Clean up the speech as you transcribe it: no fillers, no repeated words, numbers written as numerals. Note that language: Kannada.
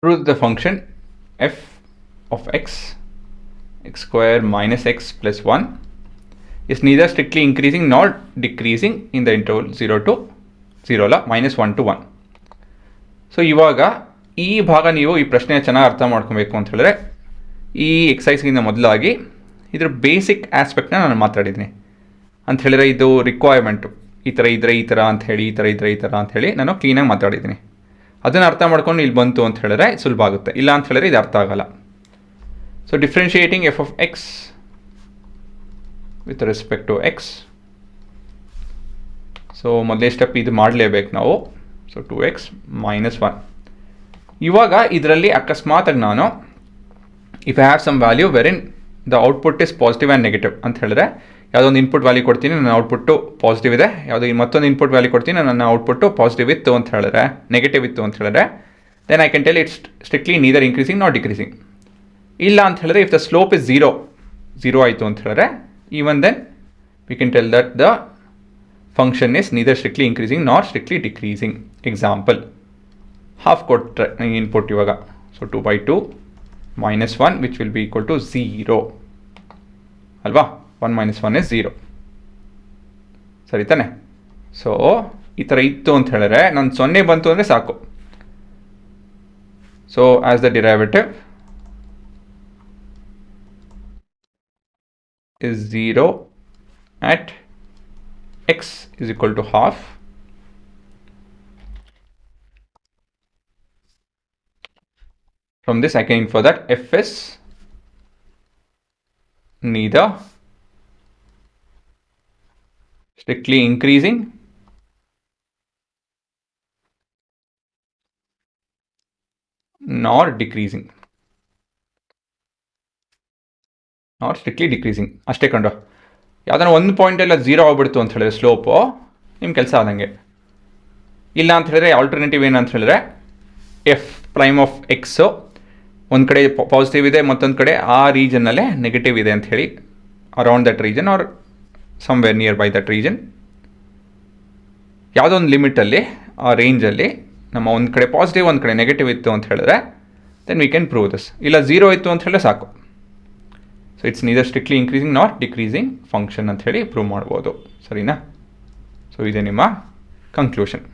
Prove the function f of x square minus x plus 1 is neither strictly increasing nor decreasing in the interval 0 to 0 ಅಲ್ಲ -1 to 1. ಸೊ ಇವಾಗ ಈ ಭಾಗ ನೀವು ಈ ಪ್ರಶ್ನೆ ಚೆನ್ನಾಗಿ ಅರ್ಥ ಮಾಡ್ಕೊಬೇಕು ಅಂತ ಹೇಳಿದ್ರೆ ಈ ಎಕ್ಸಸೈಸ್ಗಿಂತ ಮೊದಲಾಗಿ ಇದ್ರ ಬೇಸಿಕ್ ಆಸ್ಪೆಕ್ಟ್ನ ನಾನು ಮಾತಾಡಿದ್ದೀನಿ ಅಂತ ಹೇಳಿದ್ರೆ ಇದು ರಿಕ್ವೈರ್ಮೆಂಟು ಈ ಥರ ಇದ್ರೆ ಈ ಥರ ಅಂತ ಹೇಳಿ ಈ ಥರ ಇದ್ರೆ ಈ ಥರ ಅಂತ ಹೇಳಿ ನಾನು ಕ್ಲೀನಾಗಿ ಮಾತಾಡಿದ್ದೀನಿ. ಅದನ್ನು ಅರ್ಥ ಮಾಡ್ಕೊಂಡು ಇಲ್ಲಿ ಬಂತು ಅಂತ ಹೇಳಿದ್ರೆ ಸುಲಭ ಆಗುತ್ತೆ, ಇಲ್ಲ ಅಂತ ಹೇಳಿದ್ರೆ ಇದು ಅರ್ಥ ಆಗಲ್ಲ. So differentiating F of X with respect to X. So ಮೊದಲೇ ಸ್ಟೆಪ್ ಇದು ಮಾಡಲೇಬೇಕು ನಾವು. So 2x - 1. ಇವಾಗ ಇದರಲ್ಲಿ ಅಕಸ್ಮಾತಾಗಿ ನಾನು if I have some value where in the output is positive and negative ಅಂತ ಹೇಳಿದ್ರೆ ಯಾವುದೊಂದು ಇನ್ಪುಟ್ ವ್ಯಾಲ್ಯೂ ಕೊಡ್ತೀನಿ, ನನ್ನ ಔಟ್ಪುಟ್ಟು ಪಾಸಿಟಿವ್ ಇದೆ, ಯಾವುದೋ ಮತ್ತೊಂದು ಇನ್ಪುಟ್ ವ್ಯಾಲ್ಯೂ ಕೊಡ್ತೀನಿ, ನನ್ನ ಔಟ್ಪುಟ್ಟು ಪಾಸಿಟಿವ್ ಇತ್ತು ಅಂತ ಹೇಳಿದ್ರೆ ನೆಗೆಟಿವ್ ಇತ್ತು ಅಂತ ಹೇಳಿದ್ರೆ then I can tell it's strictly neither increasing not decreasing. ಇಲ್ಲ ಅಂತ ಹೇಳಿದ್ರೆ if the slope is zero ಆಯಿತು ಅಂತ ಹೇಳಿದ್ರೆ even then we can tell that the function is neither strictly increasing not strictly decreasing. Example half ಕೊಟ್ಟರೆ ನನಗೆ ಇನ್ಪುಟ್ ಇವಾಗ so 2/2 - 1 which will be equal to 0 ಅಲ್ವಾ. 1 - 1 is 0 ಸರಿ ತಾನೆ. ಸೊ ಈ ಥರ ಇತ್ತು ಅಂತ ಹೇಳಿದ್ರೆ ನಾನು 0 ಬಂತು ಅಂದರೆ ಸಾಕು. So as the derivative is 0 at x is equal to half, from this I can infer that f is neither strictly increasing nor decreasing. Not strictly decreasing ಅಷ್ಟೇ ಕಂಡು. ಯಾವುದಾದ್ರು ಒಂದು ಪಾಯಿಂಟೆಲ್ಲ 0 ಆಗ್ಬಿಡ್ತು ಅಂತ ಹೇಳಿದ್ರೆ ಸ್ಲೋಪು ನಿಮ್ಮ ಕೆಲಸ ಆದಂಗೆ. ಇಲ್ಲ ಅಂತ ಹೇಳಿದ್ರೆ ಆಲ್ಟರ್ನೇಟಿವ್ ಏನಂತ ಹೇಳಿದ್ರೆ ಎಫ್ ಪ್ರೈಮ್ ಆಫ್ ಎಕ್ಸು ಒಂದು ಕಡೆ ಪಾಸಿಟಿವ್ ಇದೆ, ಮತ್ತೊಂದು ಕಡೆ ಆ ರೀಜನ್ನಲ್ಲೇ ನೆಗೆಟಿವ್ ಇದೆ ಅಂತ ಹೇಳಿ around that region or somewhere near by that region ಯಾವುದೋ ಒಂದು ಲಿಮಿಟಲ್ಲಿ ಆ ರೇಂಜಲ್ಲಿ ನಮ್ಮ ಒಂದು ಕಡೆ ಪಾಸಿಟಿವ್ ಒಂದು ಕಡೆ ನೆಗೆಟಿವ್ ಇತ್ತು ಅಂತ ಹೇಳಿದ್ರೆ then we can prove this. ಇಲ್ಲ 0 ಇತ್ತು ಅಂತ ಹೇಳಿದ್ರೆ ಸಾಕು. So it's neither strictly increasing not decreasing function ಅಂತ ಹೇಳಿ ಪ್ರೂವ್ ಮಾಡ್ಬೋದು. ಸರಿನಾ. ಸೊ ಇದೇ ನಿಮ್ಮ ಕನ್ಕ್ಲೂಷನ್.